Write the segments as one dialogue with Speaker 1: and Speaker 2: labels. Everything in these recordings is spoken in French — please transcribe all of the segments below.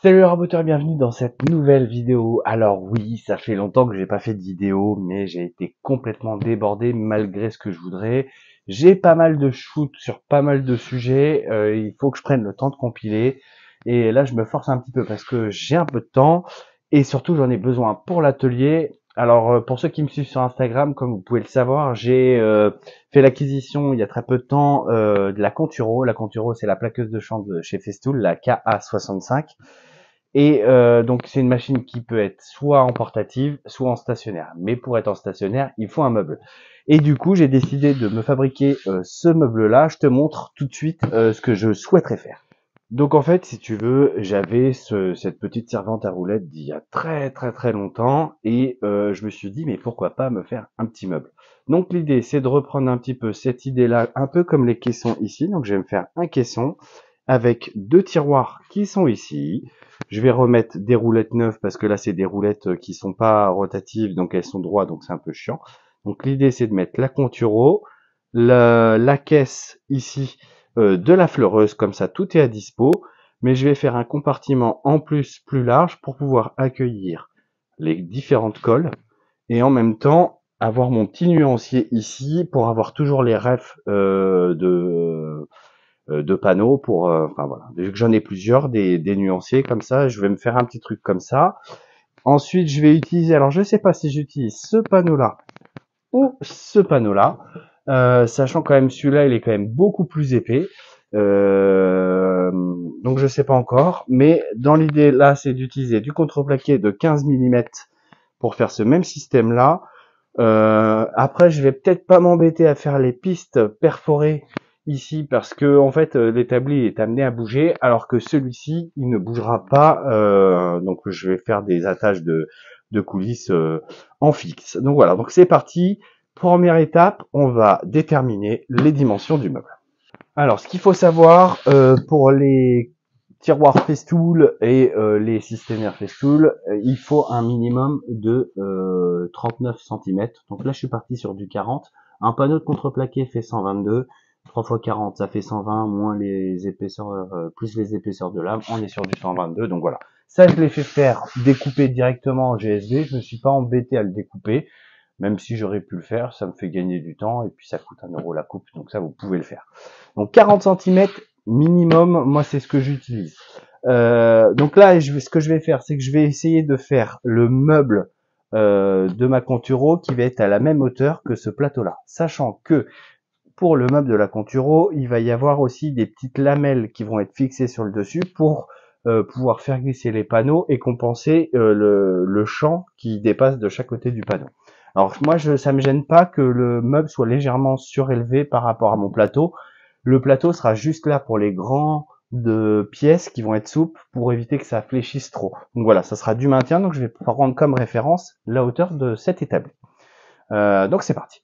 Speaker 1: Salut les raboteurs, bienvenue dans cette nouvelle vidéo. Alors oui, ça fait longtemps que j'ai pas fait de vidéo, mais j'ai été complètement débordé malgré ce que je voudrais. J'ai pas mal de shoots sur pas mal de sujets, il faut que je prenne le temps de compiler. Et là, je me force un petit peu parce que j'ai un peu de temps et surtout j'en ai besoin pour l'atelier. Alors pour ceux qui me suivent sur Instagram, comme vous pouvez le savoir, j'ai fait l'acquisition il y a très peu de temps de la Conturo. La Conturo, c'est la plaqueuse de chant de chez Festool, la KA65. Et donc c'est une machine qui peut être soit en portative, soit en stationnaire. Mais pour être en stationnaire, il faut un meuble. Et du coup, j'ai décidé de me fabriquer ce meuble-là. Je te montre tout de suite ce que je souhaiterais faire. Donc en fait, si tu veux, j'avais cette petite servante à roulettes d'il y a très longtemps. Et je me suis dit, mais pourquoi pas me faire un petit meuble. Donc l'idée, c'est de reprendre un petit peu cette idée-là, un peu comme les caissons ici. Donc je vais me faire un caisson avec deux tiroirs qui sont ici. Je vais remettre des roulettes neuves parce que là c'est des roulettes qui sont pas rotatives, donc elles sont droites, donc c'est un peu chiant. Donc l'idée c'est de mettre la Conturo, la caisse ici de la fleureuse, comme ça tout est à dispo. Mais je vais faire un compartiment en plus large pour pouvoir accueillir les différentes colles et en même temps avoir mon petit nuancier ici pour avoir toujours les refs de panneaux pour, enfin voilà, vu que j'en ai plusieurs, des nuanciers comme ça, je vais me faire un petit truc comme ça. Ensuite, je vais utiliser, alors je sais pas si j'utilise ce panneau-là ou ce panneau-là, sachant quand même celui-là, il est quand même beaucoup plus épais. Donc je sais pas encore, mais dans l'idée là, c'est d'utiliser du contreplaqué de 15 mm pour faire ce même système-là. Après, je vais peut-être pas m'embêter à faire les pistes perforées ici parce que en fait l'établi est amené à bouger alors que celui-ci il ne bougera pas. Donc je vais faire des attaches de coulisses en fixe. Donc voilà, donc c'est parti. Première étape, on va déterminer les dimensions du meuble. Alors, ce qu'il faut savoir pour les tiroirs Festool et les systémaires Festool, il faut un minimum de 39 cm. Donc là, je suis parti sur du 40. Un panneau de contreplaqué fait 122. 3 x 40, ça fait 120, moins les épaisseurs, plus les épaisseurs de lame, on est sur du 122. Donc voilà. Ça, je l'ai fait faire découper directement en GSV. Je me suis pas embêté à le découper. Même si j'aurais pu le faire, ça me fait gagner du temps et puis ça coûte 1 € la coupe, donc ça vous pouvez le faire. Donc 40 cm minimum, moi c'est ce que j'utilise. Donc là, ce que je vais faire, c'est que je vais essayer de faire le meuble de ma Conturo qui va être à la même hauteur que ce plateau-là, sachant que pour le meuble de la Conturo, il va y avoir aussi des petites lamelles qui vont être fixées sur le dessus pour pouvoir faire glisser les panneaux et compenser le champ qui dépasse de chaque côté du panneau. Alors moi, ça me gêne pas que le meuble soit légèrement surélevé par rapport à mon plateau. Le plateau sera juste là pour les grandes pièces qui vont être souples pour éviter que ça fléchisse trop. Donc voilà, ça sera du maintien. Donc je vais prendre comme référence la hauteur de cet établi. Donc c'est parti.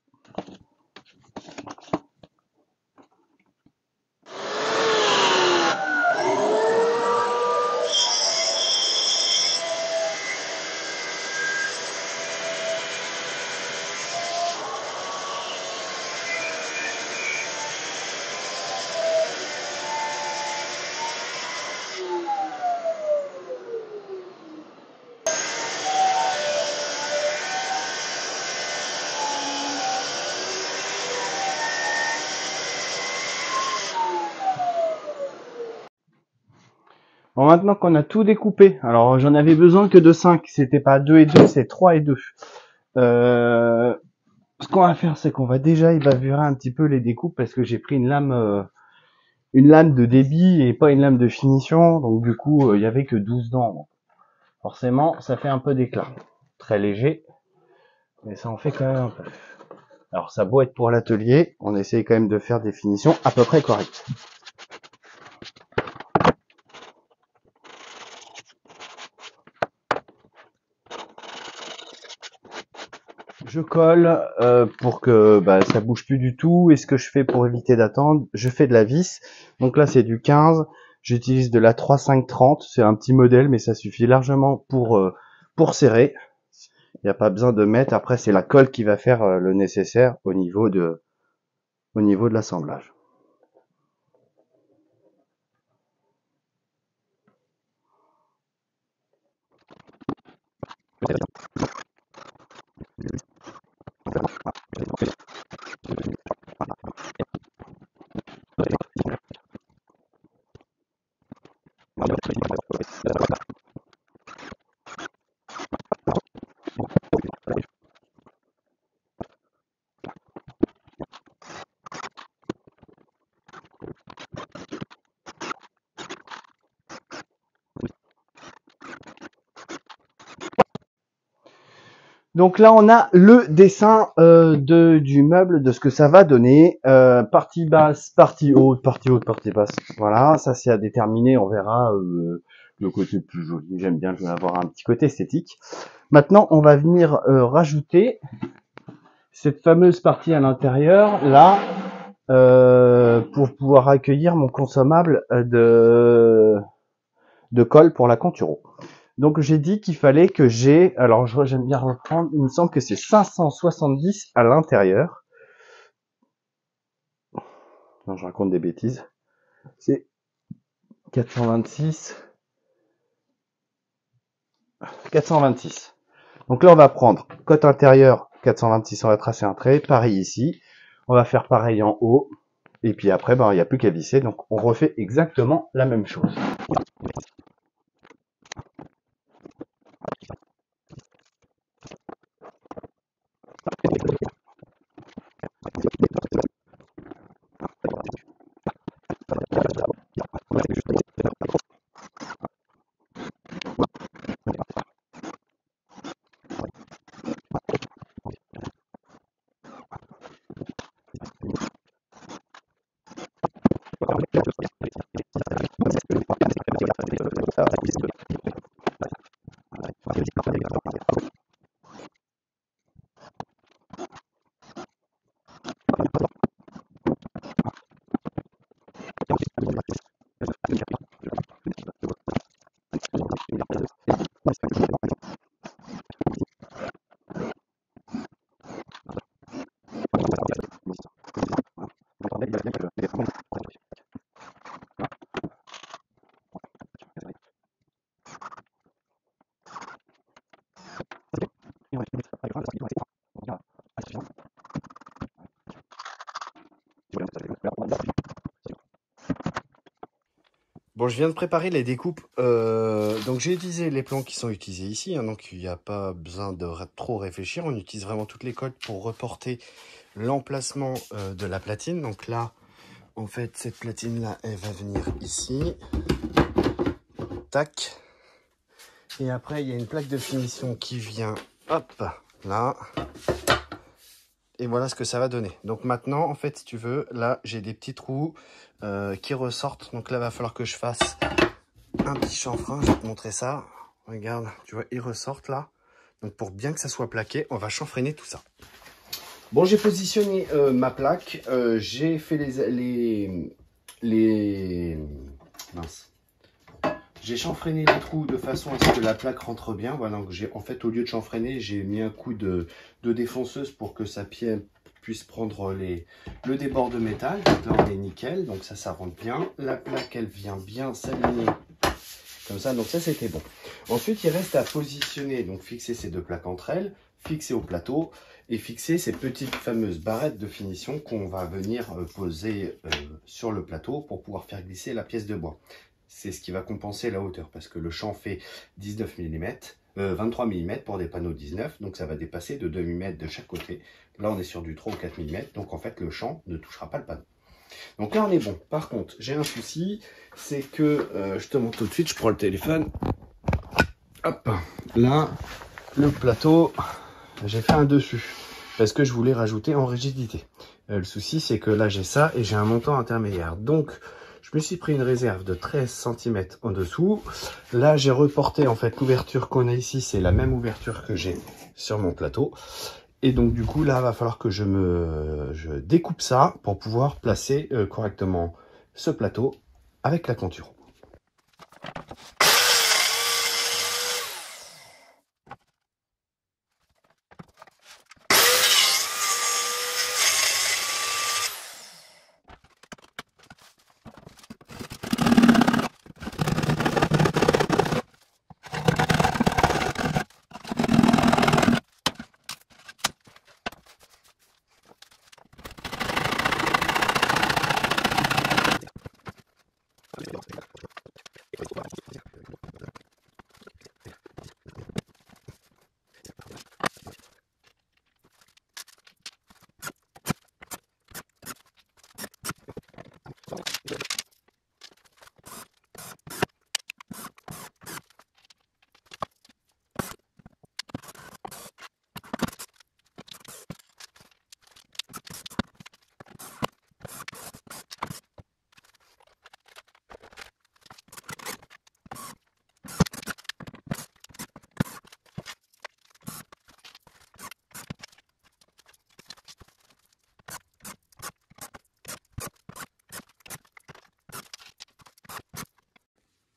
Speaker 1: Bon, maintenant qu'on a tout découpé, alors j'en avais besoin que de 5, c'était pas 2 et 2, c'est 3 et 2. Ce qu'on va faire, c'est qu'on va déjà évaluer un petit peu les découpes parce que j'ai pris une lame de débit et pas une lame de finition, donc du coup il y avait que 12 dents. Donc, forcément, ça fait un peu d'éclat. Très léger, mais ça en fait quand même un peu. Alors ça a beau être pour l'atelier, on essaye quand même de faire des finitions à peu près correctes. Je colle pour que ça bouge plus du tout. Et ce que je fais pour éviter d'attendre, je fais de la vis. Donc là, c'est du 15. J'utilise de la 3,5-30. C'est un petit modèle, mais ça suffit largement pour serrer. Il n'y a pas besoin de mettre. Après, c'est la colle qui va faire le nécessaire au niveau de l'assemblage. Donc là, on a le dessin du meuble, de ce que ça va donner. Partie basse, partie haute, partie basse. Voilà, ça c'est à déterminer. On verra le côté plus joli. J'aime bien, je vais avoir un petit côté esthétique. Maintenant, on va venir rajouter cette fameuse partie à l'intérieur, là, pour pouvoir accueillir mon consommable de colle pour la Conturo. Donc j'ai dit qu'il fallait que j'ai, alors j'aime bien reprendre, il me semble que c'est 570 à l'intérieur. Non, je raconte des bêtises. C'est 426. 426. Donc là on va prendre côte intérieure 426, on va tracer un trait, pareil ici. On va faire pareil en haut. Et puis après, ben, il n'y a plus qu'à visser, donc on refait exactement la même chose. Bon, je viens de préparer les découpes. Donc j'ai utilisé les plans qui sont utilisés ici, hein, donc il n'y a pas besoin de trop réfléchir. On utilise vraiment toutes les codes pour reporter l'emplacement de la platine. Donc là, en fait, cette platine-là, elle va venir ici. Tac. Et après, il y a une plaque de finition qui vient, hop, là. Et voilà ce que ça va donner. Donc maintenant, en fait, si tu veux, là, j'ai des petits trous qui ressortent. Donc là, il va falloir que je fasse un petit chanfrein. Je vais te montrer ça. Regarde, tu vois, ils ressortent là. Donc pour bien que ça soit plaqué, on va chanfreiner tout ça. Bon, j'ai positionné ma plaque. J'ai fait mince. J'ai chanfreiné les trous de façon à ce que la plaque rentre bien. Voilà, donc en fait, au lieu de chanfreiner, j'ai mis un coup de défonceuse pour que ça puisse prendre le débord de métal. Donc là, on est nickel. Donc ça rentre bien. La plaque, elle vient bien s'aligner comme ça. Donc ça, c'était bon. Ensuite, il reste à positionner, donc fixer ces deux plaques entre elles, fixer au plateau et fixer ces petites fameuses barrettes de finition qu'on va venir poser sur le plateau pour pouvoir faire glisser la pièce de bois. C'est ce qui va compenser la hauteur parce que le champ fait 19 mm, 23 mm pour des panneaux 19, donc ça va dépasser de 2 mm de chaque côté. Là, on est sur du 3 ou 4 mm, donc en fait, le champ ne touchera pas le panneau. Donc là, on est bon. Par contre, j'ai un souci, c'est que, je te montre tout de suite, je prends le téléphone. Hop, là, le plateau, j'ai fait un dessus parce que je voulais rajouter en rigidité. Le souci, c'est que là, j'ai ça et j'ai un montant intermédiaire. Donc, je me suis pris une réserve de 13 cm en dessous. Là, j'ai reporté, en fait, l'ouverture qu'on a ici, c'est la même ouverture que j'ai sur mon plateau. Et donc, du coup, là, il va falloir que je découpe ça pour pouvoir placer correctement ce plateau avec la Conturo.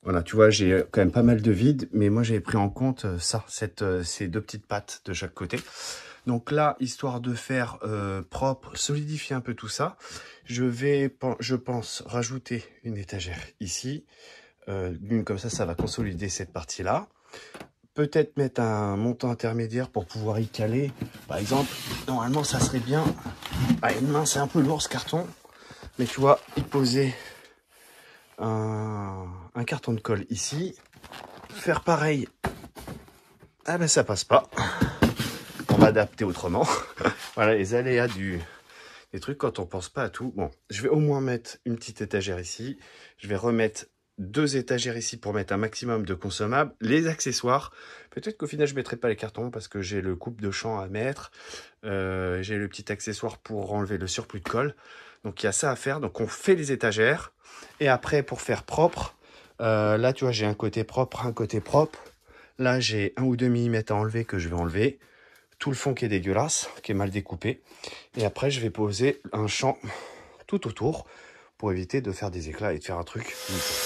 Speaker 1: Voilà, tu vois, j'ai quand même pas mal de vide, mais moi j'avais pris en compte ça, ces deux petites pattes de chaque côté. Donc là, histoire de faire propre, solidifier un peu tout ça, je vais, je pense, rajouter une étagère ici. Comme ça va consolider cette partie-là. Peut-être mettre un montant intermédiaire pour pouvoir y caler. Par exemple, normalement, ça serait bien. À une main, c'est un peu lourd ce carton. Mais tu vois, y poser un carton de colle ici. Faire pareil. Ah ben ça passe pas. On va adapter autrement. Voilà les aléas des trucs quand on pense pas à tout. Bon, je vais au moins mettre une petite étagère ici. Je vais remettre 2 étagères ici pour mettre un maximum de consommables. Les accessoires, peut-être qu'au final je mettrai pas les cartons parce que j'ai le coupe de champ à mettre. J'ai le petit accessoire pour enlever le surplus de colle. Donc il y a ça à faire. Donc on fait les étagères. Et après pour faire propre, là tu vois j'ai un côté propre, un côté propre. Là j'ai 1 ou 2 mm à enlever que je vais enlever. Tout le fond qui est dégueulasse, qui est mal découpé. Et après je vais poser un champ tout autour pour éviter de faire des éclats et de faire un truc nickel.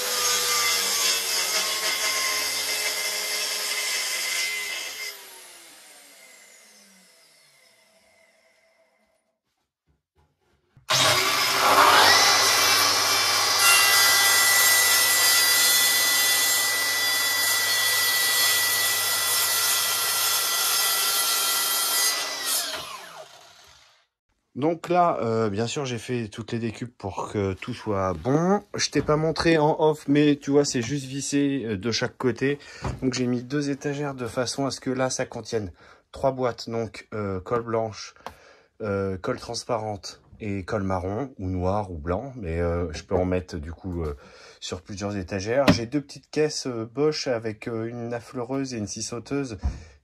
Speaker 1: Donc là, bien sûr, j'ai fait toutes les découpes pour que tout soit bon. Je t'ai pas montré en off, mais tu vois, c'est juste vissé de chaque côté. Donc j'ai mis 2 étagères de façon à ce que là, ça contienne 3 boîtes. Donc colle blanche, colle transparente et colle marron ou noir ou blanc. Mais je peux en mettre du coup sur plusieurs étagères. J'ai 2 petites caisses Bosch avec une affleureuse et une scie sauteuse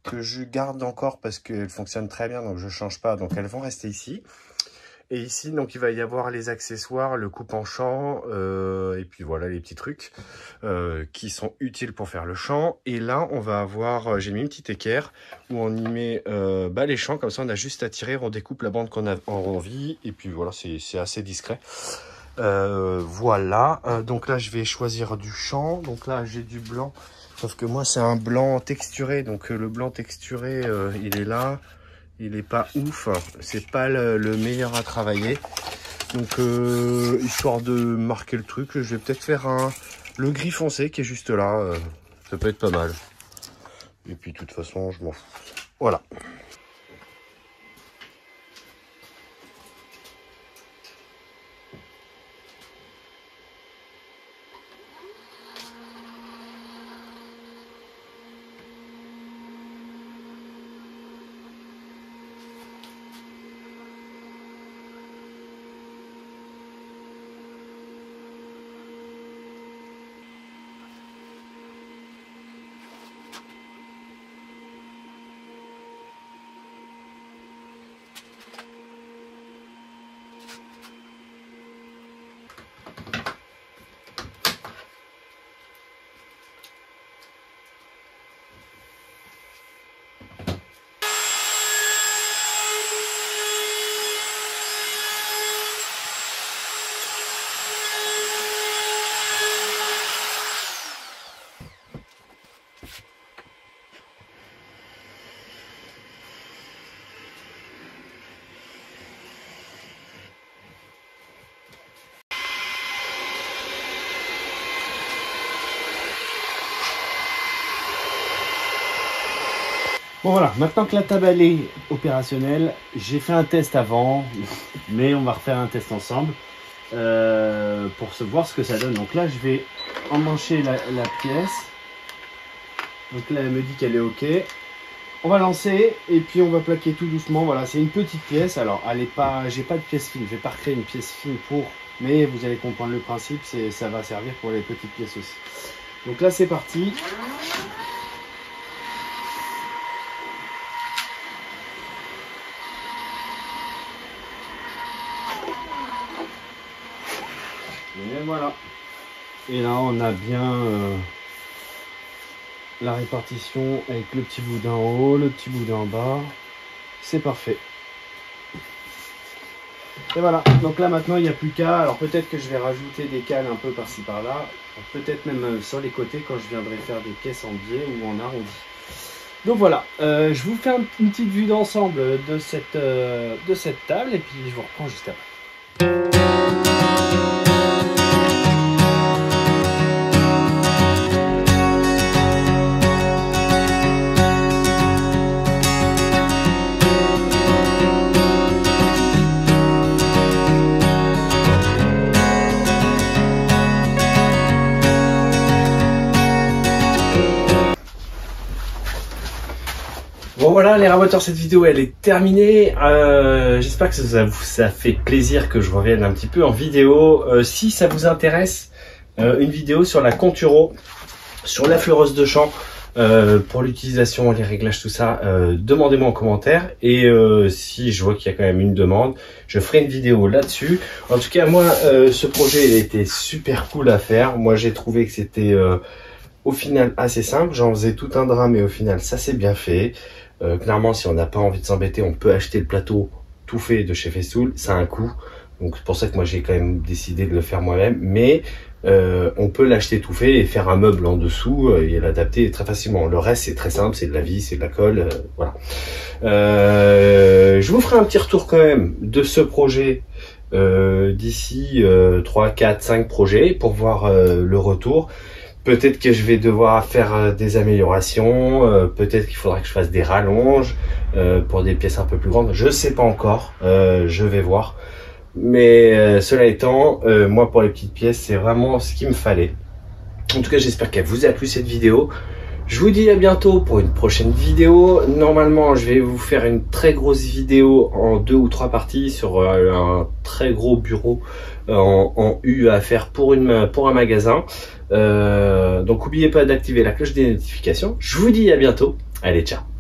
Speaker 1: que je garde encore parce qu'elles fonctionnent très bien, donc je change pas. Donc elles vont rester ici. Et ici, donc, il va y avoir les accessoires, le coupe en champ, et puis voilà les petits trucs qui sont utiles pour faire le champ. Et là, on va avoir, j'ai mis une petite équerre où on y met les champs, comme ça on a juste à tirer, on découpe la bande qu'on a envie, et puis voilà, c'est assez discret. Voilà, donc là je vais choisir du champ, donc là j'ai du blanc, sauf que moi c'est un blanc texturé, donc le blanc texturé il est là. Il est pas ouf, c'est pas le meilleur à travailler. Donc histoire de marquer le truc, je vais peut-être faire le gris foncé qui est juste là. Ça peut être pas mal. Et puis de toute façon, je m'en fous. Voilà. Bon voilà, maintenant que la table elle est opérationnelle, j'ai fait un test avant, mais on va refaire un test ensemble pour voir ce que ça donne. Donc là, je vais emmancher la pièce. Donc là, elle me dit qu'elle est OK. On va lancer et puis on va plaquer tout doucement. Voilà, c'est une petite pièce. Alors, elle est pas, j'ai pas de pièce fine. Je vais pas recréer une pièce fine pour, mais vous allez comprendre le principe. Ça va servir pour les petites pièces aussi. Donc là, c'est parti. Et voilà. Et là, on a bien la répartition avec le petit bout d'en haut, le petit bout d'en bas. C'est parfait. Et voilà, donc là maintenant il n'y a plus qu'à, alors peut-être que je vais rajouter des cannes un peu par-ci par-là, peut-être même sur les côtés quand je viendrai faire des pièces en biais ou en arrondi. Donc voilà, je vous fais une petite vue d'ensemble de cette table et puis je vous reprends juste après. Bon voilà les raboteurs, cette vidéo elle est terminée. J'espère que ça fait plaisir que je revienne un petit peu en vidéo. Si ça vous intéresse, une vidéo sur la Conturo, sur la fleureuse de champ, pour l'utilisation, les réglages, tout ça, demandez-moi en commentaire. Et si je vois qu'il y a quand même une demande, je ferai une vidéo là-dessus. En tout cas, moi, ce projet il a été super cool à faire. Moi, j'ai trouvé que c'était au final assez simple. J'en faisais tout un drame, mais au final, ça s'est bien fait. Clairement, si on n'a pas envie de s'embêter, on peut acheter le plateau tout fait de chez Festool. Ça a un coût. Donc c'est pour ça que moi j'ai quand même décidé de le faire moi-même. Mais on peut l'acheter tout fait et faire un meuble en dessous et l'adapter très facilement. Le reste c'est très simple, c'est de la vis, c'est de la colle, voilà. Je vous ferai un petit retour quand même de ce projet d'ici 3, 4, 5 projets pour voir le retour. Peut-être que je vais devoir faire des améliorations, peut-être qu'il faudra que je fasse des rallonges pour des pièces un peu plus grandes. Je sais pas encore, je vais voir. Mais cela étant, moi pour les petites pièces, c'est vraiment ce qu'il me fallait. En tout cas, j'espère qu'elle vous a plu cette vidéo. Je vous dis à bientôt pour une prochaine vidéo. Normalement, je vais vous faire une très grosse vidéo en 2 ou 3 parties sur un très gros bureau en U à faire pour un magasin. Donc n'oubliez pas d'activer la cloche des notifications. Je vous dis à bientôt. Allez, ciao.